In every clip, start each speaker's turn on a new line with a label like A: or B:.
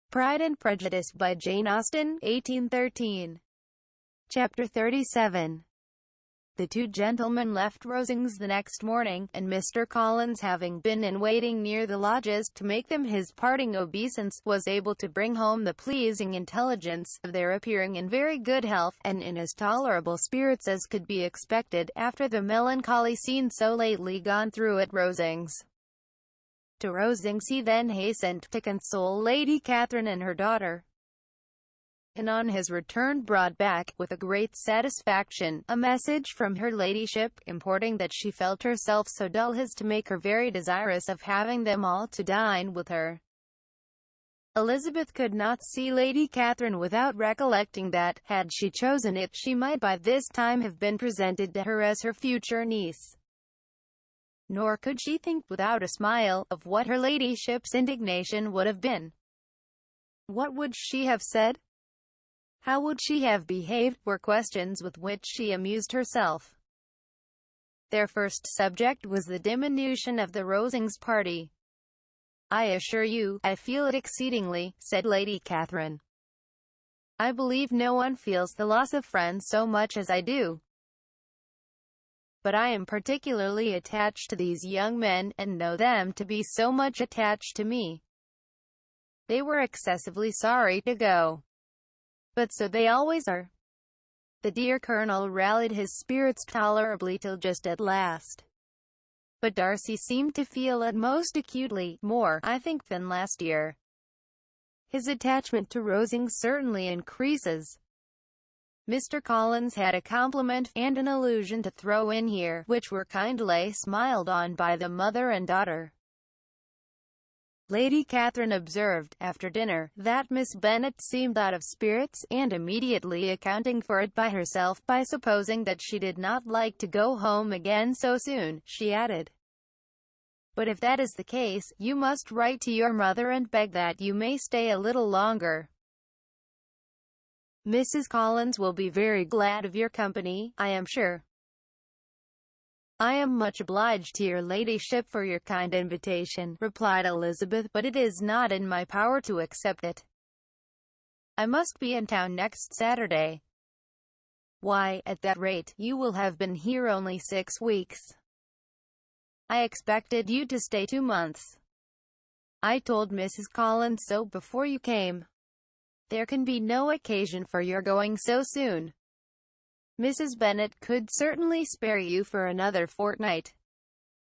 A: Pride and Prejudice by Jane Austen, 1813. Chapter 37. The two gentlemen left Rosings the next morning, and Mr. Collins, having been in waiting near the lodges to make them his parting obeisance, was able to bring home the pleasing intelligence of their appearing in very good health, and in as tolerable spirits as could be expected, after the melancholy scene so lately gone through at Rosings. To Rosings he then hastened, to console Lady Catherine and her daughter, and on his return brought back, with a great satisfaction, a message from her ladyship, importing that she felt herself so dull as to make her very desirous of having them all to dine with her. Elizabeth could not see Lady Catherine without recollecting that, had she chosen it, she might by this time have been presented to her as her future niece. Nor could she think, without a smile, of what her ladyship's indignation would have been. What would she have said? How would she have behaved, were questions with which she amused herself. Their first subject was the diminution of the Rosings party. "I assure you, I feel it exceedingly," said Lady Catherine. "I believe no one feels the loss of friends so much as I do. But I am particularly attached to these young men, and know them to be so much attached to me." They were excessively sorry to go. But so they always are. The dear Colonel rallied his spirits tolerably till just at last. But Darcy seemed to feel it most acutely, more, I think, than last year. His attachment to Rosings certainly increases. Mr. Collins had a compliment, and an allusion to throw in here, which were kindly smiled on by the mother and daughter. Lady Catherine observed, after dinner, that Miss Bennet seemed out of spirits, and immediately accounting for it by herself, by supposing that she did not like to go home again so soon, she added, "But if that is the case, you must write to your mother and beg that you may stay a little longer. Mrs. Collins will be very glad of your company, I am sure." "I am much obliged to your ladyship for your kind invitation," replied Elizabeth, "but it is not in my power to accept it. I must be in town next Saturday." "Why, at that rate, you will have been here only 6 weeks. I expected you to stay 2 months. I told Mrs. Collins so before you came. There can be no occasion for your going so soon. Mrs. Bennet could certainly spare you for another fortnight.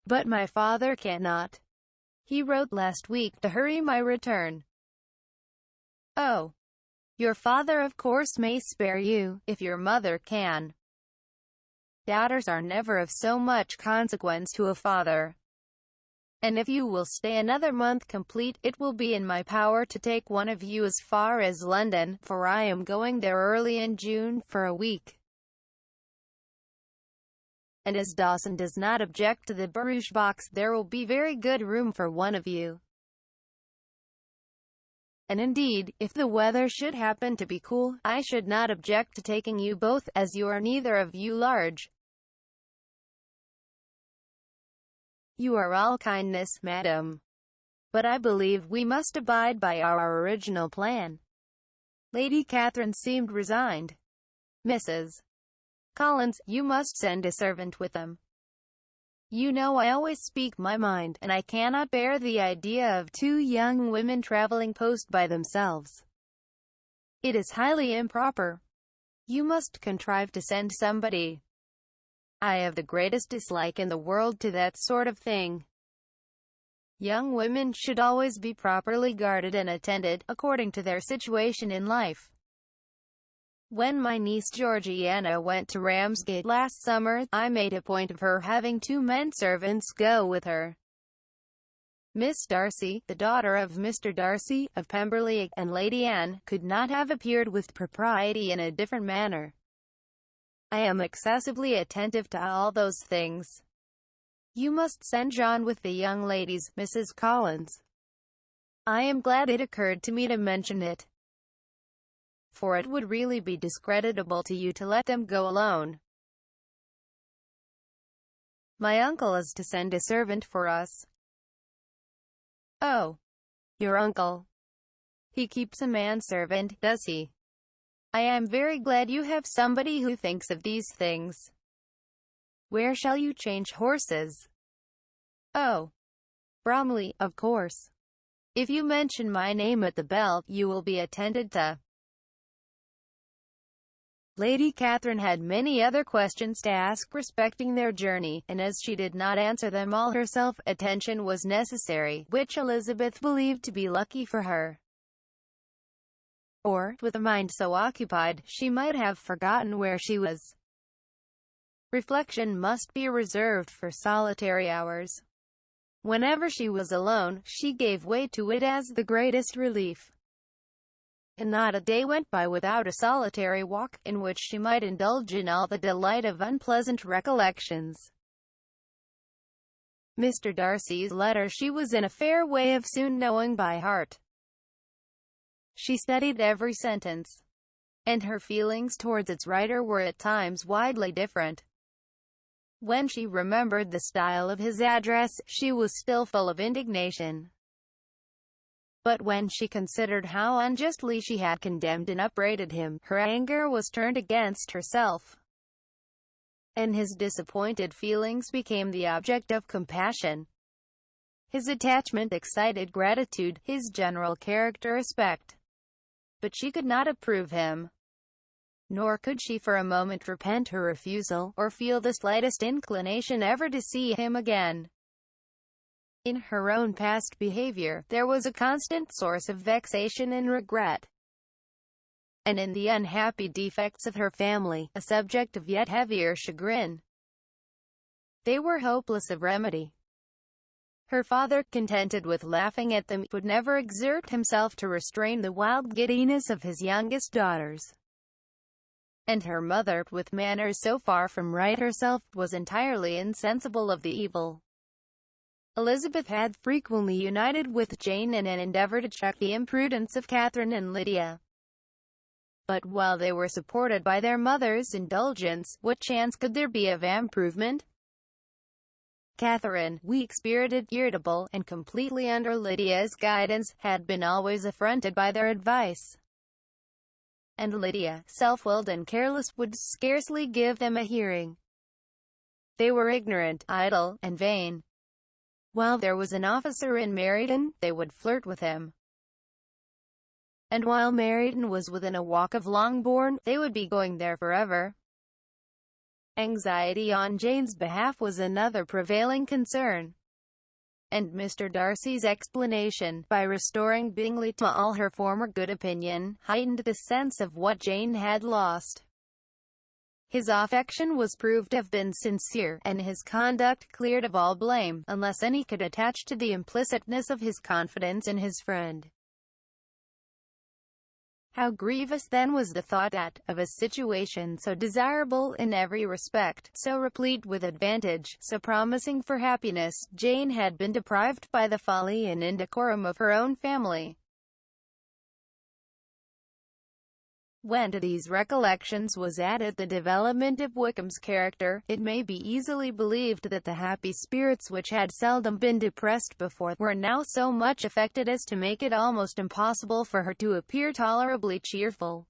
A: But my father cannot. He wrote last week to hurry my return." "Oh, your father of course may spare you, if your mother can. Daughters are never of so much consequence to a father. And if you will stay another month complete, it will be in my power to take one of you as far as London, for I am going there early in June, for a week. And as Dawson does not object to the barouche box, there will be very good room for one of you. And indeed, if the weather should happen to be cool, I should not object to taking you both, as you are neither of you large." "You are all kindness, madam. But I believe we must abide by our original plan." Lady Catherine seemed resigned. "Mrs. Collins, you must send a servant with them. You know I always speak my mind, and I cannot bear the idea of 2 young women traveling post by themselves. It is highly improper. You must contrive to send somebody. I have the greatest dislike in the world to that sort of thing. Young women should always be properly guarded and attended, according to their situation in life. When my niece Georgiana went to Ramsgate last summer, I made a point of her having 2 men-servants go with her. Miss Darcy, the daughter of Mr. Darcy, of Pemberley, and Lady Anne, could not have appeared with propriety in a different manner. I am excessively attentive to all those things. You must send John with the young ladies, Mrs. Collins. I am glad it occurred to me to mention it, for it would really be discreditable to you to let them go alone. My uncle is to send a servant for us." "Oh, your uncle. He keeps a manservant, does he? I am very glad you have somebody who thinks of these things. Where shall you change horses? Oh, Bromley, of course. If you mention my name at the bell, you will be attended to. Lady Catherine had many other questions to ask respecting their journey, and as she did not answer them all herself, attention was necessary, which Elizabeth believed to be lucky for her. Or, with a mind so occupied, she might have forgotten where she was. Reflection must be reserved for solitary hours. Whenever she was alone, she gave way to it as the greatest relief. And not a day went by without a solitary walk, in which she might indulge in all the delight of unpleasant recollections. Mr. Darcy's letter she was in a fair way of soon knowing by heart. She studied every sentence, and her feelings towards its writer were at times widely different. When she remembered the style of his address, she was still full of indignation. But when she considered how unjustly she had condemned and upbraided him, her anger was turned against herself, and his disappointed feelings became the object of compassion. His attachment excited gratitude, his general character respect. But she could not approve him, nor could she for a moment repent her refusal, or feel the slightest inclination ever to see him again. In her own past behavior, there was a constant source of vexation and regret, and in the unhappy defects of her family, a subject of yet heavier chagrin. They were hopeless of remedy. Her father, contented with laughing at them, would never exert himself to restrain the wild giddiness of his youngest daughters. And her mother, with manners so far from right herself, was entirely insensible of the evil. Elizabeth had frequently united with Jane in an endeavour to check the imprudence of Catherine and Lydia. But while they were supported by their mother's indulgence, what chance could there be of improvement? Catherine, weak-spirited, irritable, and completely under Lydia's guidance, had been always affronted by their advice. And Lydia, self-willed and careless, would scarcely give them a hearing. They were ignorant, idle, and vain. While there was an officer in Meryton, they would flirt with him. And while Meryton was within a walk of Longbourn, they would be going there forever. Anxiety on Jane's behalf was another prevailing concern. And Mr. Darcy's explanation, by restoring Bingley to all her former good opinion, heightened the sense of what Jane had lost. His affection was proved to have been sincere, and his conduct cleared of all blame, unless any could attach to the implicitness of his confidence in his friend. How grievous then was the thought that, of a situation so desirable in every respect, so replete with advantage, so promising for happiness, Jane had been deprived by the folly and indecorum of her own family. When to these recollections was added the development of Wickham's character, it may be easily believed that the happy spirits which had seldom been depressed before, were now so much affected as to make it almost impossible for her to appear tolerably cheerful.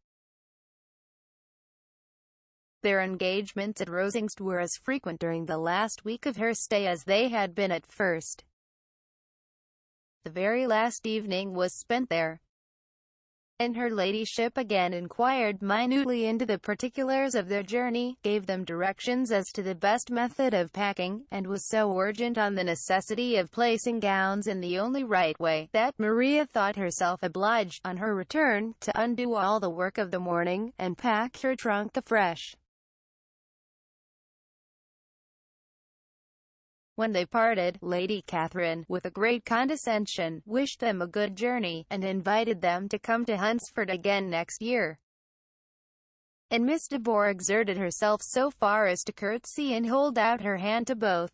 A: Their engagements at Rosings were as frequent during the last week of her stay as they had been at first. The very last evening was spent there, and her ladyship again inquired minutely into the particulars of their journey, gave them directions as to the best method of packing, and was so urgent on the necessity of placing gowns in the only right way, that Maria thought herself obliged, on her return, to undo all the work of the morning, and pack her trunk afresh. When they parted, Lady Catherine, with a great condescension, wished them a good journey, and invited them to come to Hunsford again next year. And Miss de Bourgh exerted herself so far as to curtsy and hold out her hand to both.